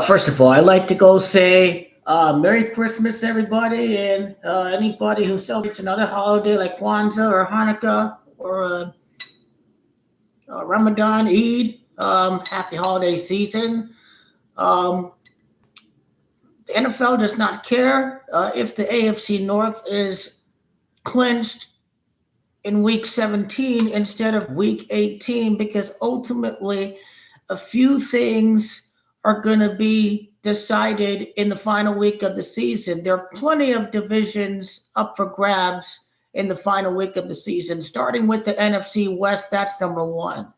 First of all, I'd like to go say Merry Christmas, everybody, and anybody who celebrates another holiday like Kwanzaa or Hanukkah or Ramadan, Eid. Happy holiday season. Um, the NFL does not care if the AFC North is clinched in week 17 instead of week 18 because ultimately a few things are going to be decided in the final week of the season. There are plenty of divisions up for grabs in the final week of the season, starting with the NFC West. That's number one.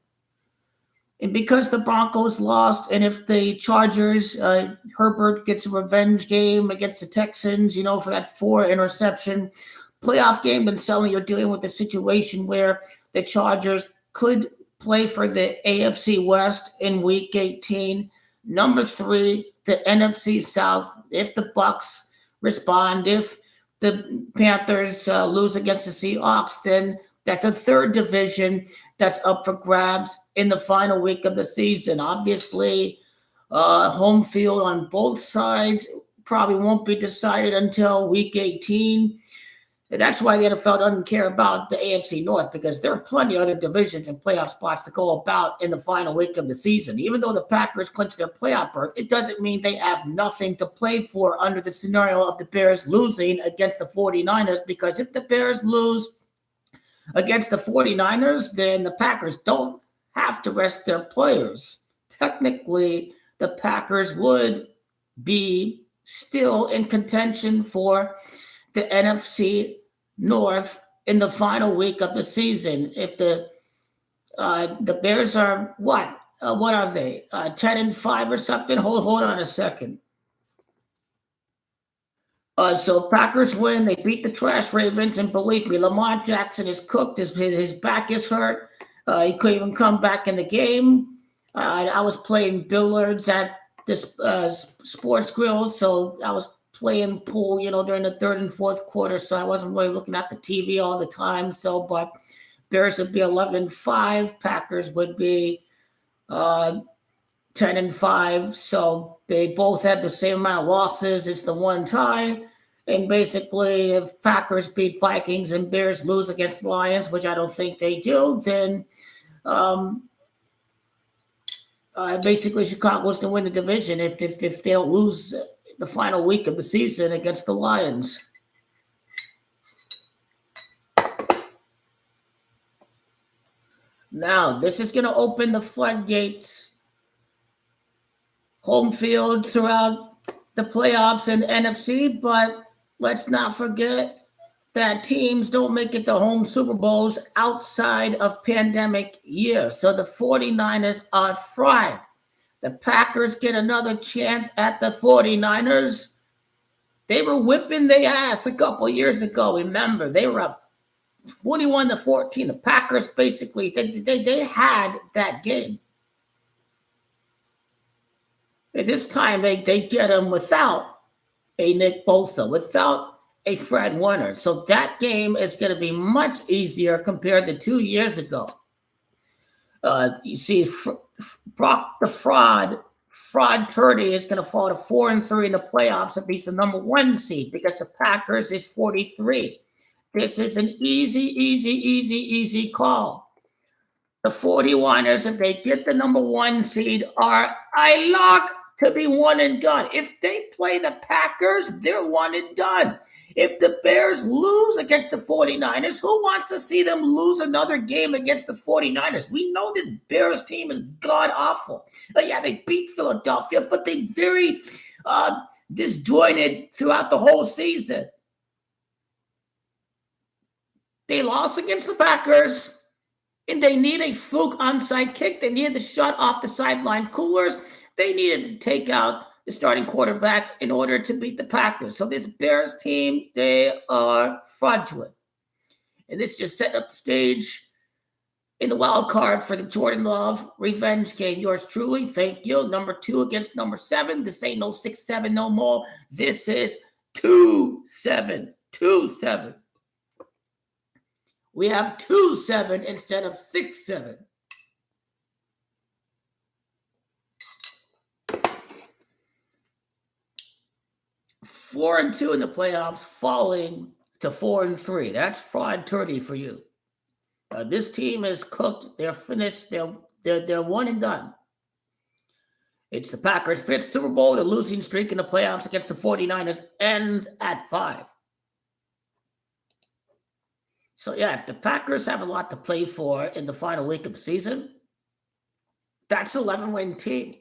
And because the Broncos lost, and if the Chargers, Herbert gets a revenge game against the Texans, for that 4 interception playoff game, then suddenly you're dealing with a situation where the Chargers could play for the AFC West in Week 18. Number three, the NFC South. If the Bucks respond, if the Panthers lose against the Seahawks, then that's a third division that's up for grabs in the final week of the season. Obviously, home field on both sides probably won't be decided until week 18. That's why the NFL doesn't care about the AFC North because there are plenty of other divisions and playoff spots to go about in the final week of the season. Even though the Packers clinched their playoff berth, it doesn't mean they have nothing to play for under the scenario of the Bears losing against the 49ers, because if the Bears lose against the 49ers, then the Packers don't have to rest their players. Technically, the Packers would be still in contention for the NFC North in the final week of the season. If the Bears are what are they? 10-5 or something? Hold on a second. So Packers win. They beat the trash Ravens, and believe me, Lamar Jackson is cooked. His back is hurt. He couldn't even come back in the game. I was playing billiards at this sports grill, so I was playing pool, during the third and fourth quarter. So I wasn't really looking at the TV all the time. So, but Bears would be 11-5. Packers would be 10-5. So they both had the same amount of losses. It's the one tie. And basically, if Packers beat Vikings and Bears lose against Lions, which I don't think they do, then basically Chicago's going to win the division if they don't lose the final week of the season against the Lions. Now, this is going to open the floodgates. Home field throughout the playoffs and the NFC, but let's not forget that teams don't make it to home Super Bowls outside of pandemic years. So the 49ers are fried. The Packers get another chance at the 49ers. They were whipping their ass a couple years ago. Remember, they were up 21-14. The Packers basically, they had that game. At this time, they get them without a Nick Bosa, without a Fred Warner. So that game is going to be much easier compared to 2 years ago. You see, Brock the Fraud Purdy is going to fall to 4-3 in the playoffs if he's the number one seed because the Packers is 43. This is an easy call. The 49ers, if they get the number one seed, are a lock to be one and done. If they play the Packers, they're one and done. If the Bears lose against the 49ers, who wants to see them lose another game against the 49ers? We know this Bears team is god-awful. Yeah, they beat Philadelphia, but they very disjointed throughout the whole season. They lost against the Packers, and they need a fluke onside kick. They needed to shut off the sideline coolers. They needed to take out the starting quarterback in order to beat the Packers. So this Bears team, they are fraudulent. And this just set up the stage in the wild card for the Jordan Love revenge game. Yours truly, thank you. Number 2 against number 7. This ain't no 6-7 no more. This is 2-7. 2-7. We have 2-7 instead of 6-7. 4-2 in the playoffs, falling to 4-3. That's fraud turkey for you. This team is cooked. They're finished. They're one and done. It's the Packers' fifth Super Bowl. The losing streak in the playoffs against the 49ers ends at 5. So, yeah, if the Packers have a lot to play for in the final week of the season, that's an 11-win team.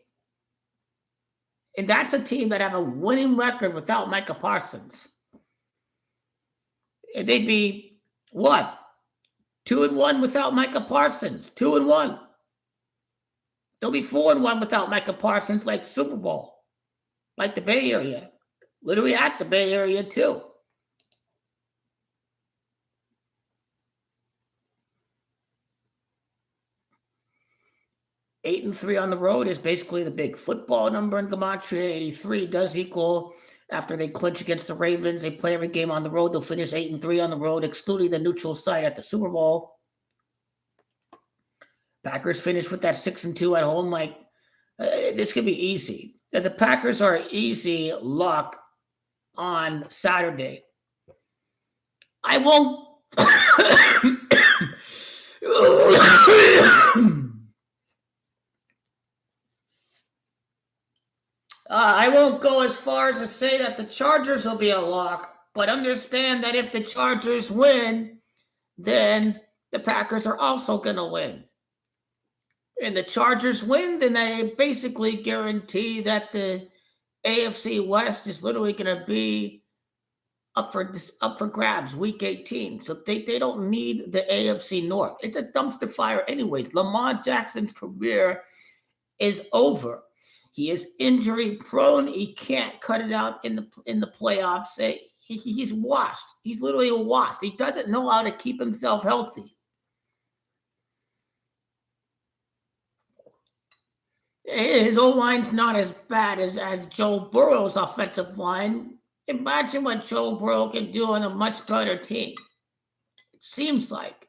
And that's a team that have a winning record without Micah Parsons. And they'd be, what? 2-1 without Micah Parsons. 2-1. They'll be 4-1 without Micah Parsons, like Super Bowl, like the Bay Area. Literally at the Bay Area, too. Eight and 3 on the road is basically the big football number in Gematria. 83 does equal, after they clinch against the Ravens, they play every game on the road. They'll finish 8 and 3 on the road, excluding the neutral site at the Super Bowl. Packers finish with that 6 and 2 at home. Like, this could be easy. The Packers are easy luck on Saturday. I won't. I won't go as far as to say that the Chargers will be a lock, but understand that if the Chargers win, then the Packers are also going to win. And the Chargers win, then they basically guarantee that the AFC West is literally going to be up for grabs week 18. So they don't need the AFC North. It's a dumpster fire anyways. Lamar Jackson's career is over. He is injury prone. He can't cut it out in the playoffs. He's washed. He's literally washed. He doesn't know how to keep himself healthy. His O-line's not as bad as Joe Burrow's offensive line. Imagine what Joe Burrow can do on a much better team. It seems like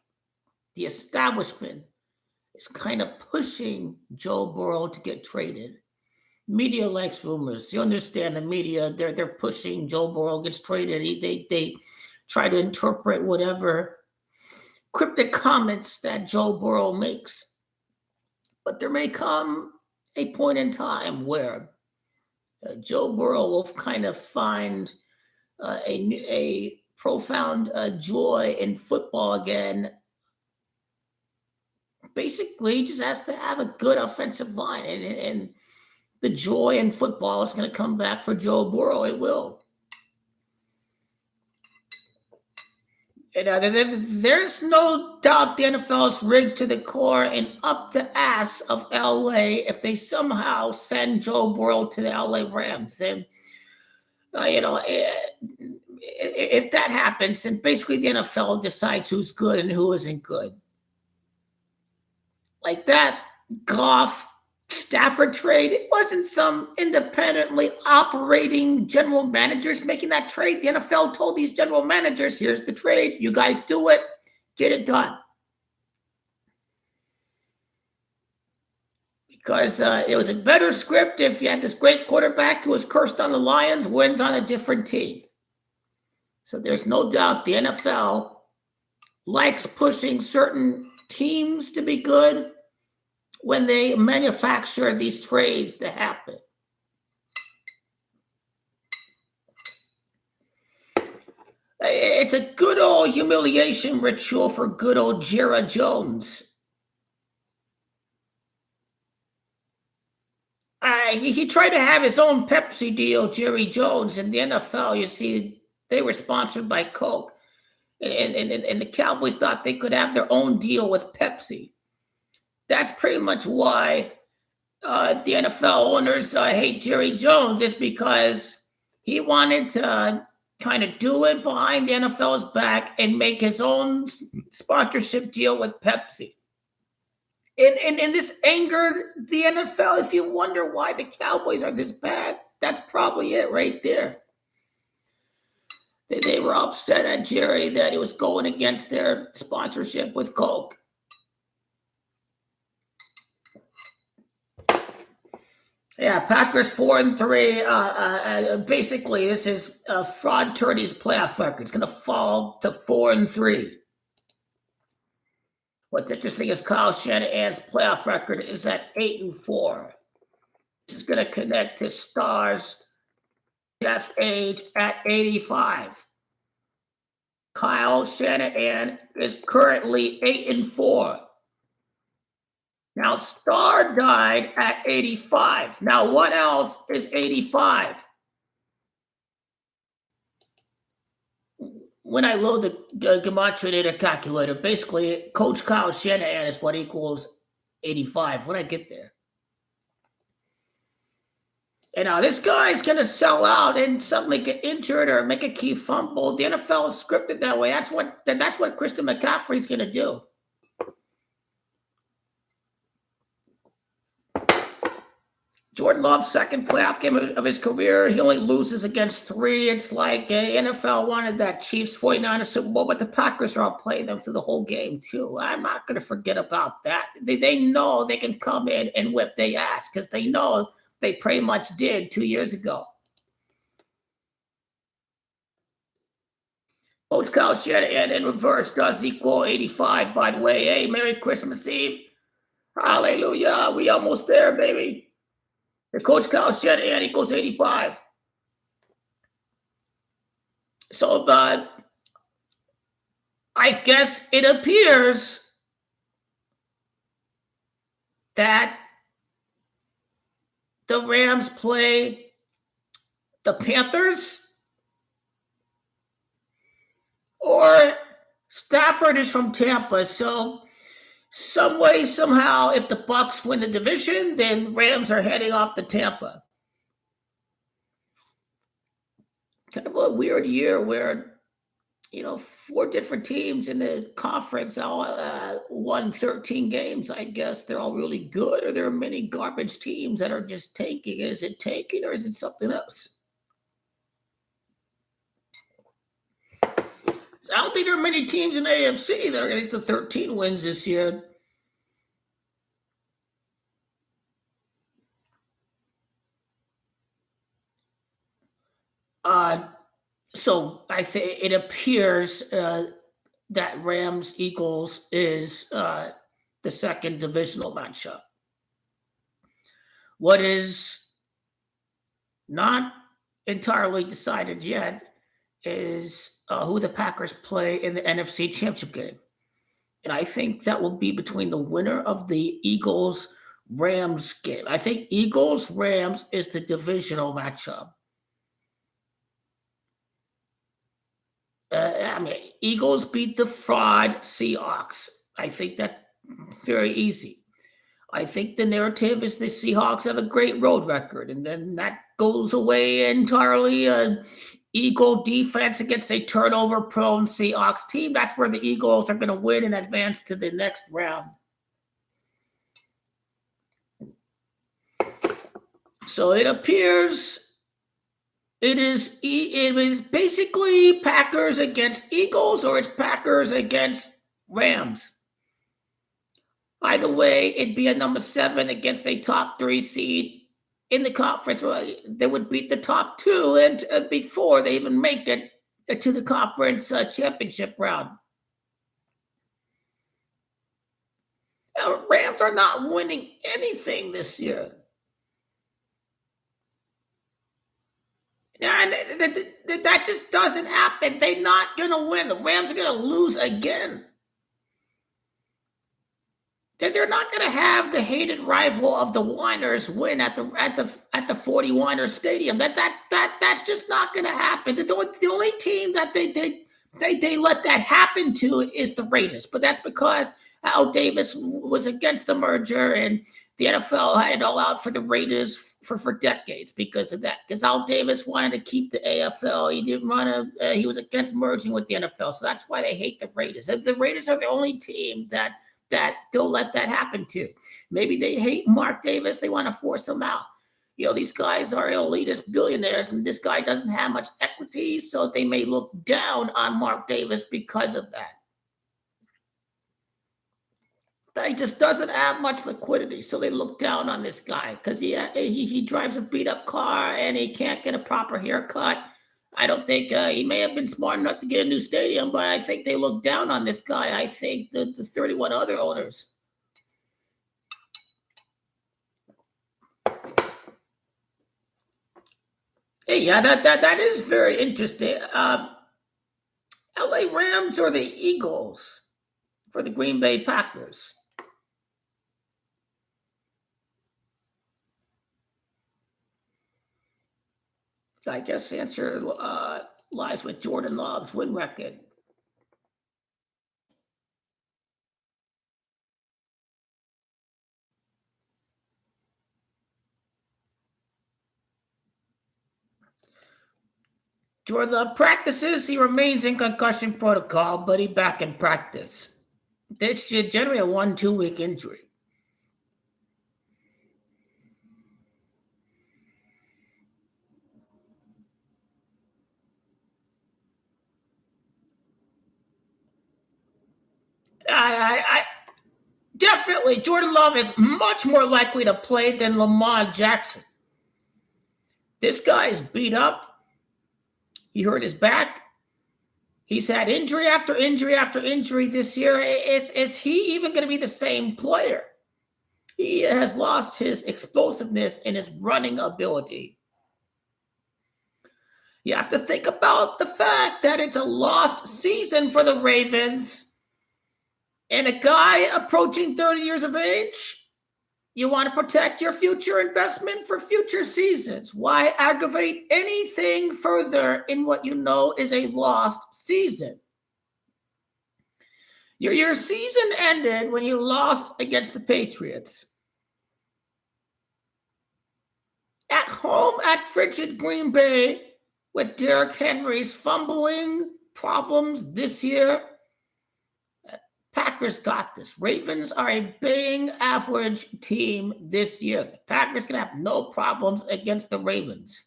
the establishment is kind of pushing Joe Burrow to get traded. Media likes rumors. You understand the media, they're pushing Joe Burrow gets traded. They try to interpret whatever cryptic comments that Joe Burrow makes. But there may come a point in time where Joe Burrow will kind of find a profound joy in football again. Basically, he just has to have a good offensive line, and the joy in football is going to come back for Joe Burrow. It will. And there's no doubt the NFL is rigged to the core and up the ass of LA if they somehow send Joe Burrow to the LA Rams. And, if that happens, then basically the NFL decides who's good and who isn't good. Like that Goff Stafford trade, it wasn't some independently operating general managers making that trade. The NFL told these general managers, here's the trade. You guys do it. Get it done. Because it was a better script if you had this great quarterback who was cursed on the Lions, wins on a different team. So there's no doubt the NFL likes pushing certain teams to be good when they manufacture these trades to happen. It's a good old humiliation ritual for good old Jerry Jones. He tried to have his own Pepsi deal, Jerry Jones, in the NFL. You see, they were sponsored by Coke. And the Cowboys thought they could have their own deal with Pepsi. That's pretty much why the NFL owners hate Jerry Jones, is because he wanted to kind of do it behind the NFL's back and make his own sponsorship deal with Pepsi. And this angered the NFL. If you wonder why the Cowboys are this bad, that's probably it right there. They were upset at Jerry that he was going against their sponsorship with Coke. Yeah, Packers 4-3. Basically, this is fraud tourney's playoff record. It's going to fall to 4-3. What's interesting is Kyle Shanahan's playoff record is at 8-4. This is going to connect to stars Jeff Age at 85. Kyle Shanahan is currently 8-4. Now, Star died at 85. Now, what else is 85? When I load the gematria data calculator, basically, Coach Kyle Shanahan is what equals 85 when I get there. And now this guy's going to sell out and suddenly get injured or make a key fumble. The NFL is scripted that way. That's what Christian McCaffrey's going to do. Jordan Love's second playoff game of his career. He only loses against 3. It's like NFL wanted that Chiefs 49ers Super Bowl, but the Packers are all playing them through the whole game, too. I'm not going to forget about that. They know they can come in and whip their ass because they know they pretty much did 2 years ago. Coach Kyle Shanahan in reverse does equal 85, by the way. Hey, Merry Christmas Eve. Hallelujah. We almost there, baby. The Coach Kyle Shanahan equals 85. So, I guess it appears that the Rams play the Panthers, or Stafford is from Tampa. So some way, somehow, if the Bucs win the division, then Rams are heading off to Tampa. Kind of a weird year where, 4 different teams in the conference all won 13 games. I guess they're all really good, or there are many garbage teams that are just tanking. Is it tanking, or is it something else? So I don't think there are many teams in the AFC that are going to get the 13 wins this year. So I think it appears that Rams Eagles is the second divisional matchup. What is not entirely decided yet is who the Packers play in the NFC Championship game. And I think that will be between the winner of the Eagles-Rams game. I think Eagles-Rams is the divisional matchup. Eagles beat the fraud Seahawks. I think that's very easy. I think the narrative is the Seahawks have a great road record, and then that goes away entirely. Eagle defense against a turnover-prone Seahawks team. That's where the Eagles are going to win and advance to the next round. So it appears it is basically Packers against Eagles, or it's Packers against Rams. Either way, it'd be a number 7 against a top 3 seed in the conference. They would beat the top 2 and before they even make it to the conference championship round. Now, Rams are not winning anything this year. And that just doesn't happen. They're not going to win. The Rams are going to lose again. They're not going to have the hated rival of the Winers win at the 40 Winers Stadium. That's just not going to happen. The only team that they let that happen to is the Raiders, but that's because Al Davis was against the merger, and the NFL had it all out for the Raiders for decades because of that. Because Al Davis wanted to keep the AFL. He didn't want to. He was against merging with the NFL, so that's why they hate the Raiders. The Raiders are the only team that they'll let that happen to. Maybe they hate Mark Davis. They want to force him out. These guys are elitist billionaires, and this guy doesn't have much equity, so they may look down on Mark Davis because of that. he just doesn't have much liquidity, so they look down on this guy because he drives a beat up car and he can't get a proper haircut. I don't think he may have been smart enough to get a new stadium, but I think they look down on this guy. I think the 31 other owners. Hey, yeah, that is very interesting. LA Rams or the Eagles for the Green Bay Packers? I guess the answer lies with Jordan Love's win record. Jordan Love practices. He remains in concussion protocol, but he back in practice. It's generally a 1-2 week injury. I definitely Jordan Love is much more likely to play than Lamar Jackson. This guy is beat up. He hurt his back. He's had injury after injury after injury this year. Is he even going to be the same player? He has lost his explosiveness and his running ability. You have to think about the fact that it's a lost season for the Ravens. And a guy approaching 30 years of age, you want to protect your future investment for future seasons. Why aggravate anything further in what you know is a lost season? Your season ended when you lost against the Patriots. At home at frigid Green Bay, with Derrick Henry's fumbling problems this year, Packers got this. Ravens are a bang average team this year. The Packers can have no problems against the Ravens.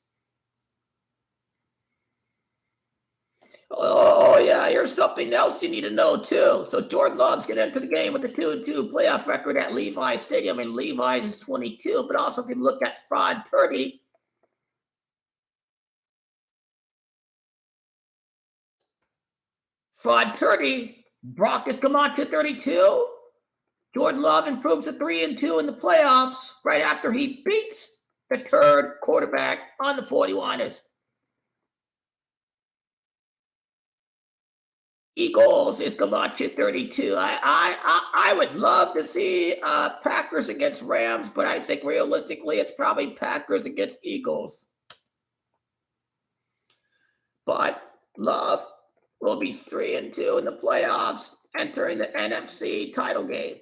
Oh, yeah, here's something else you need to know, too. So Jordan Love's going to enter the game with a 2-2 playoff record at Levi's Stadium, and Levi's is 22. But also, if you look at Fraud Purdy, Brock has come on to 32. Jordan Love improves to 3-2 in the playoffs right after he beats the third quarterback on the 49ers. Eagles is Camacho 32. I would love to see Packers against Rams, but I think realistically it's probably Packers against Eagles. But Love will be 3-2 in the playoffs, entering the NFC title game.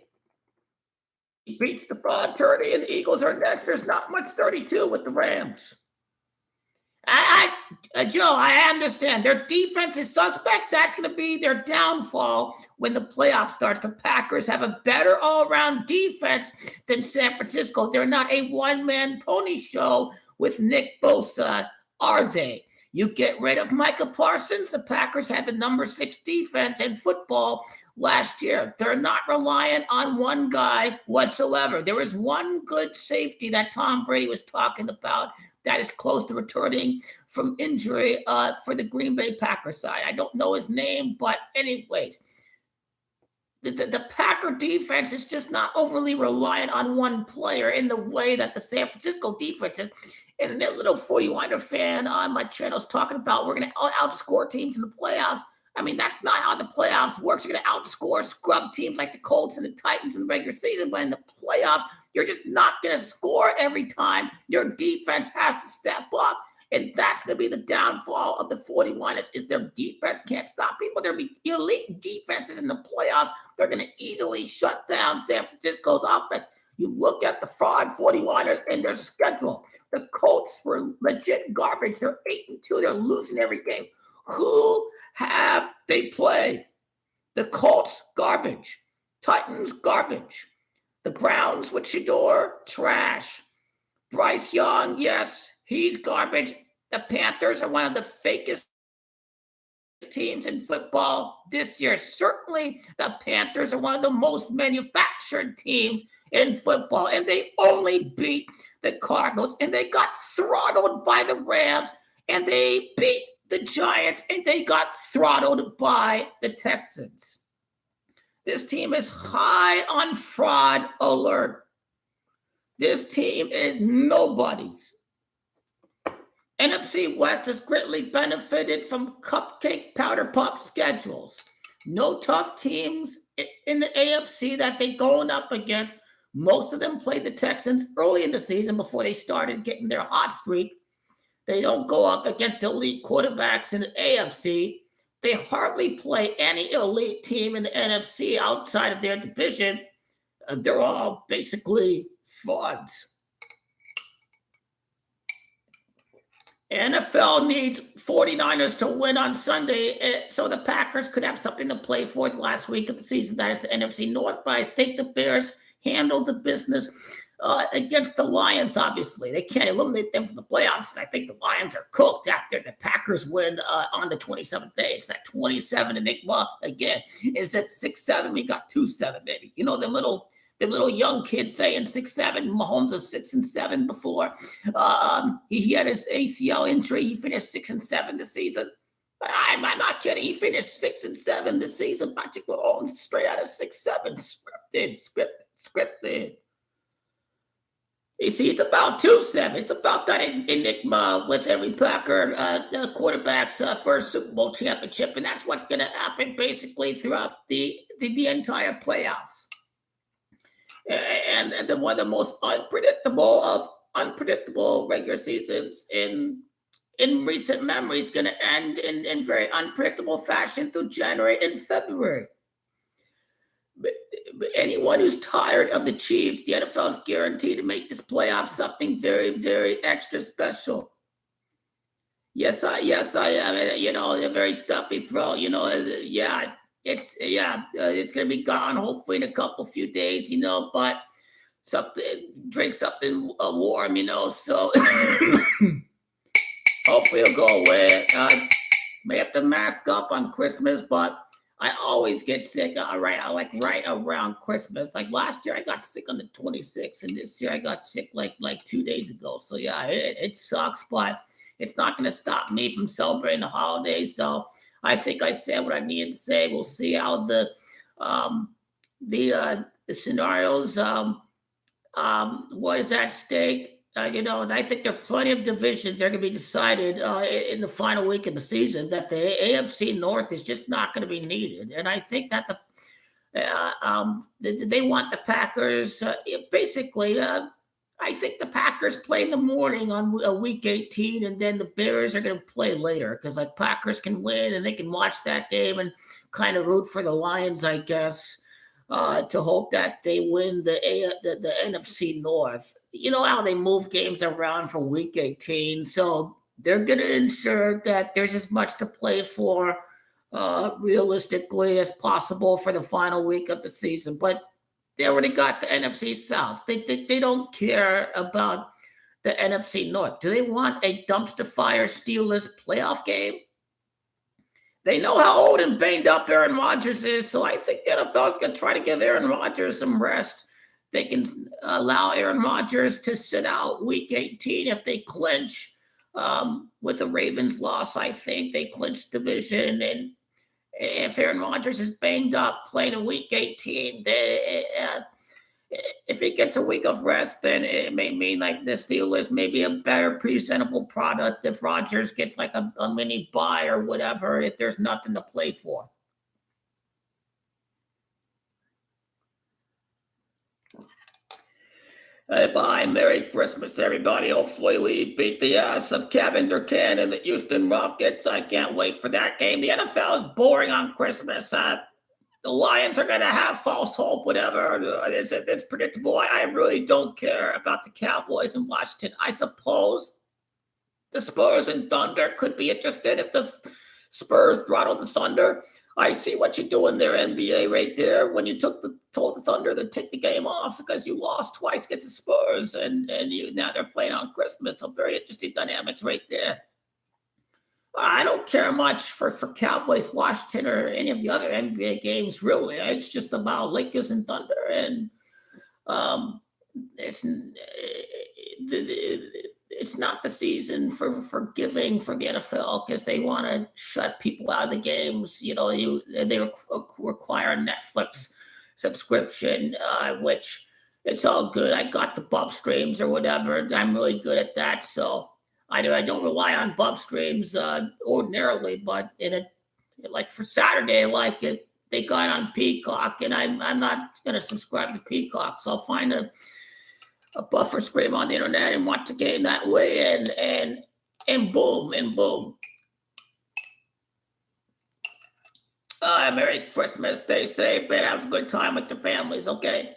He beats the Fraud 30, and the Eagles are next. There's not much 32 with the Rams. Joe, I understand. Their defense is suspect. That's going to be their downfall when the playoff starts. The Packers have a better all-around defense than San Francisco. They're not a one-man pony show with Nick Bosa, are they? You get rid of Micah Parsons. The Packers had the number 6 defense in football last year. They're not reliant on one guy whatsoever. There is one good safety that Tom Brady was talking about that is close to returning from injury for the Green Bay Packers side. I don't know his name, but anyways, the Packer defense is just not overly reliant on one player in the way that the San Francisco defense is. And that little 49er fan on my channel is talking about we're going to outscore teams in the playoffs. I mean, that's not how the playoffs works. You're going to outscore scrub teams like the Colts and the Titans in the regular season, but in the playoffs, you're just not going to score every time. Your defense has to step up, and that's going to be the downfall of the 49ers is their defense can't stop people. There'll be elite defenses in the playoffs. They're going to easily shut down San Francisco's offense. You look at the Fraud 49ers and their schedule. The Colts were legit garbage. They're 8-2. They're losing every game. Who have they played? The Colts, garbage. Titans, garbage. The Browns with Shador, trash. Bryce Young, yes, he's garbage. The Panthers are one of the fakest teams in football this year. Certainly, the Panthers are one of the most manufactured teams in football, and they only beat the Cardinals, and they got throttled by the Rams, and they beat the Giants, and they got throttled by the Texans. This team is high on fraud alert. This team is nobody's. NFC West has greatly benefited from cupcake powder puff schedules. No tough teams in the AFC that they're going up against. Most of them played the Texans early in the season before they started getting their hot streak. They don't go up against elite quarterbacks in the AFC. They hardly play any elite team in the NFC outside of their division. They're all basically frauds. NFL needs 49ers to win on Sunday so the Packers could have something to play for the last week of the season. That is the NFC North. But I think the Bears handled the business against the Lions, obviously. They can't eliminate them from the playoffs. I think the Lions are cooked after the Packers win on the 27th day. It's that 27 enigma again. Is it 6-7? We got 2-7, baby. You know, the little young kids saying 6-7. Mahomes was 6-7 before. He had his ACL injury. He finished 6-7 this season. I'm not kidding. He finished 6-7 this season. Patrick Mahomes straight out of 6-7. Scripted. You see, it's about 2-7. It's about that enigma with every Packer quarterback's first Super Bowl championship, and that's what's going to happen basically throughout the entire playoffs. And then one of the most unpredictable regular seasons in recent memory is going to end in very unpredictable fashion through January and February. But anyone who's tired of the Chiefs, the NFL is guaranteed to make this playoff something very, very extra special. Yes, I am. You know, a very stuffy throat. You know, it's going to be gone hopefully in a few days. You know, but drink something warm. You know, so hopefully it'll go away. May have to mask up on Christmas, but I always get sick right around Christmas. Like last year, I got sick on the 26th, and this year I got sick like 2 days ago. So yeah, it sucks, but it's not going to stop me from celebrating the holidays. So I think I said what I needed to say. We'll see how the scenarios. What is at stake? You know, and I think there are plenty of divisions that are going to be decided in the final week of the season that the AFC North is just not going to be needed. And I think that they want the Packers basically. I think the Packers play in the morning on week 18, and then the Bears are going to play later because like Packers can win and they can watch that game and kind of root for the Lions, I guess. To hope that they win the NFC North. You know how they move games around for week 18. So they're going to ensure that there's as much to play for realistically as possible for the final week of the season. But they already got the NFC South. They don't care about the NFC North. Do they want a dumpster fire Steelers playoff game? They know how old and banged up Aaron Rodgers is, so I think the NFL is going to try to give Aaron Rodgers some rest. They can allow Aaron Rodgers to sit out week 18 if they clinch with the Ravens loss. I think they clinch division, and if Aaron Rodgers is banged up playing in week 18, if he gets a week of rest, then it may mean like the Steelers may be a better presentable product if Rodgers gets like a mini bye or whatever, if there's nothing to play for. Hey, bye. Merry Christmas, everybody. Hopefully we beat the ass of Kevin Durkin and the Houston Rockets. I can't wait for that game. The NFL is boring on Christmas. The Lions are going to have false hope, whatever. It's predictable. I really don't care about the Cowboys in Washington. I suppose the Spurs and Thunder could be interested if the Spurs throttle the Thunder. I see what you're doing there, NBA, right there, when you told the Thunder to take the game off because you lost twice against the Spurs, and now they're playing on Christmas. So very interesting dynamics right there. I don't care much for Cowboys, Washington, or any of the other NBA games. Really, it's just about Lakers and Thunder, and um, it's it's not the season for giving for the NFL because they want to shut people out of the games. They require a Netflix subscription, which it's all good. I got the bub streams or whatever. I'm really good at that, so I don't rely on bub streams ordinarily, but like for Saturday, like it, they got on Peacock, and I'm not gonna subscribe to Peacock, so I'll find a buffer screen on the internet and watch the game that way, and boom, and boom. Merry Christmas. Stay safe and have a good time with the families. Okay.